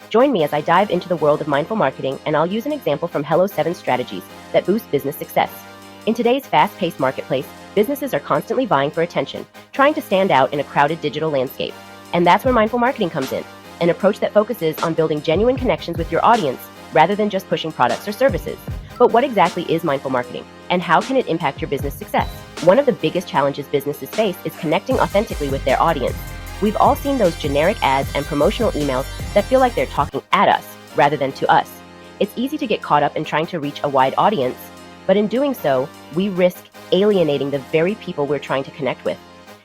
Join me as I dive into the world of mindful marketing, and I'll use an example from Hello 7 strategies that boost business success. In today's fast-paced marketplace, businesses are constantly vying for attention, trying to stand out in a crowded digital landscape. And that's where mindful marketing comes in, an approach that focuses on building genuine connections with your audience rather than just pushing products or services. But what exactly is mindful marketing, and how can it impact your business success? One of the biggest challenges businesses face is connecting authentically with their audience. We've all seen those generic ads and promotional emails that feel like they're talking at us rather than to us. It's easy to get caught up in trying to reach a wide audience, but in doing so, we risk alienating the very people we're trying to connect with.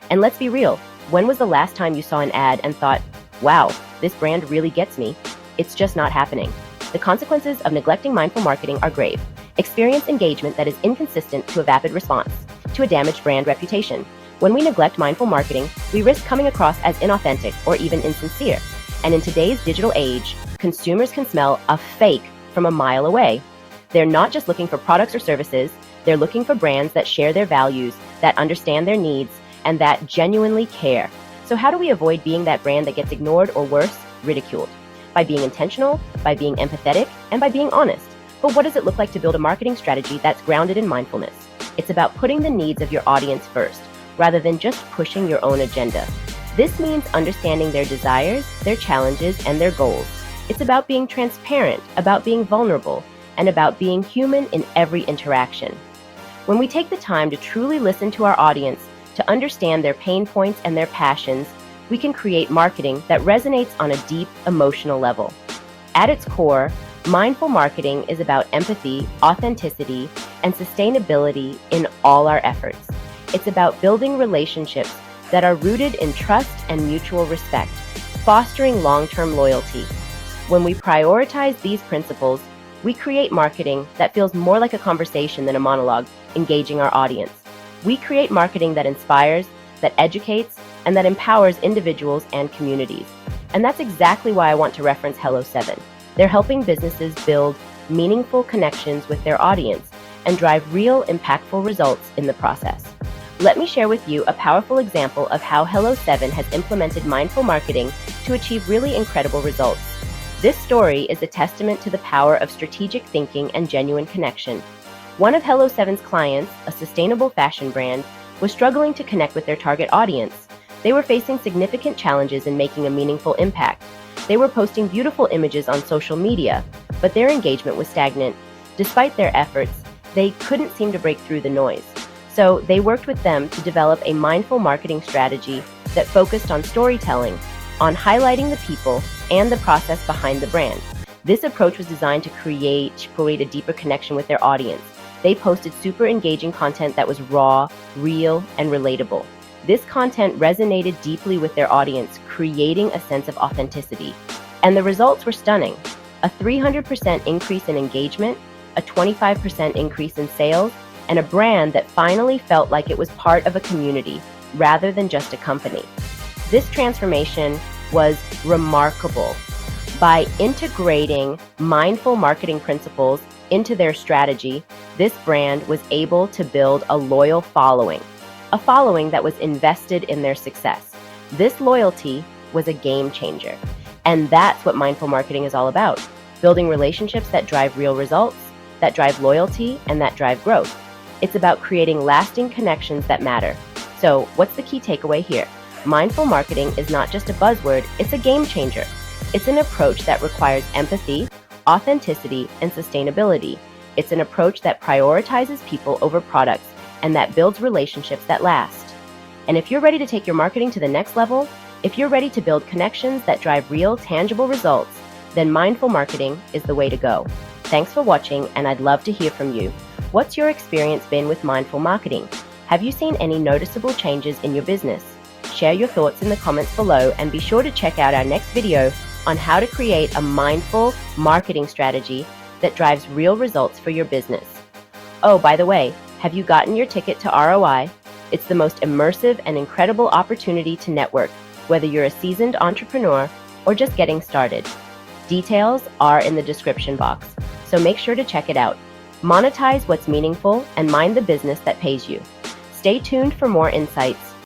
And let's be real, when was the last time you saw an ad and thought, wow, this brand really gets me? It's just not happening. The consequences of neglecting mindful marketing are grave. Experience engagement that is inconsistent to a vapid response, to a damaged brand reputation. When we neglect mindful marketing, we risk coming across as inauthentic or even insincere. And in today's digital age, consumers can smell a fake from a mile away. They're not just looking for products or services, they're looking for brands that share their values, that understand their needs, and that genuinely care. So how do we avoid being that brand that gets ignored or worse, ridiculed? By being intentional, by being empathetic, and by being honest. But what does it look like to build a marketing strategy that's grounded in mindfulness? It's about putting the needs of your audience first, rather than just pushing your own agenda. This means understanding their desires, their challenges, and their goals. It's about being transparent, about being vulnerable, and about being human in every interaction. When we take the time to truly listen to our audience, to understand their pain points and their passions, we can create marketing that resonates on a deep emotional level. At its core, mindful marketing is about empathy, authenticity, and sustainability in all our efforts. It's about building relationships that are rooted in trust and mutual respect, fostering long-term loyalty. When we prioritize these principles, we create marketing that feels more like a conversation than a monologue, engaging our audience. We create marketing that inspires, that educates, and that empowers individuals and communities. And that's exactly why I want to reference Hello 7. They're helping businesses build meaningful connections with their audience and drive real, impactful results in the process. Let me share with you a powerful example of how Hello 7 has implemented mindful marketing to achieve really incredible results. This story is a testament to the power of strategic thinking and genuine connection. One of Hello 7's clients, a sustainable fashion brand, was struggling to connect with their target audience. They were facing significant challenges in making a meaningful impact. They were posting beautiful images on social media, but their engagement was stagnant. Despite their efforts, they couldn't seem to break through the noise. So they worked with them to develop a mindful marketing strategy that focused on storytelling, on highlighting the people and the process behind the brand. This approach was designed to create a deeper connection with their audience. They posted super engaging content that was raw, real, and relatable. This content resonated deeply with their audience, creating a sense of authenticity. And the results were stunning. A 300% increase in engagement, a 25% increase in sales, and a brand that finally felt like it was part of a community rather than just a company. This transformation was remarkable. By integrating mindful marketing principles into their strategy, this brand was able to build a loyal following, a following that was invested in their success. This loyalty was a game changer. And that's what mindful marketing is all about, building relationships that drive real results, that drive loyalty, and that drive growth. It's about creating lasting connections that matter. So, what's the key takeaway here? Mindful marketing is not just a buzzword, it's a game changer. It's an approach that requires empathy, authenticity, and sustainability. It's an approach that prioritizes people over products and that builds relationships that last. And if you're ready to take your marketing to the next level, if you're ready to build connections that drive real, tangible results, then mindful marketing is the way to go. Thanks for watching, and I'd love to hear from you. What's your experience been with mindful marketing? Have you seen any noticeable changes in your business? Share your thoughts in the comments below, and be sure to check out our next video on how to create a mindful marketing strategy that drives real results for your business. Oh, by the way, have you gotten your ticket to ROI? It's the most immersive and incredible opportunity to network, whether you're a seasoned entrepreneur or just getting started. Details are in the description box, so make sure to check it out. Monetize what's meaningful and mind the business that pays you. Stay tuned for more insights.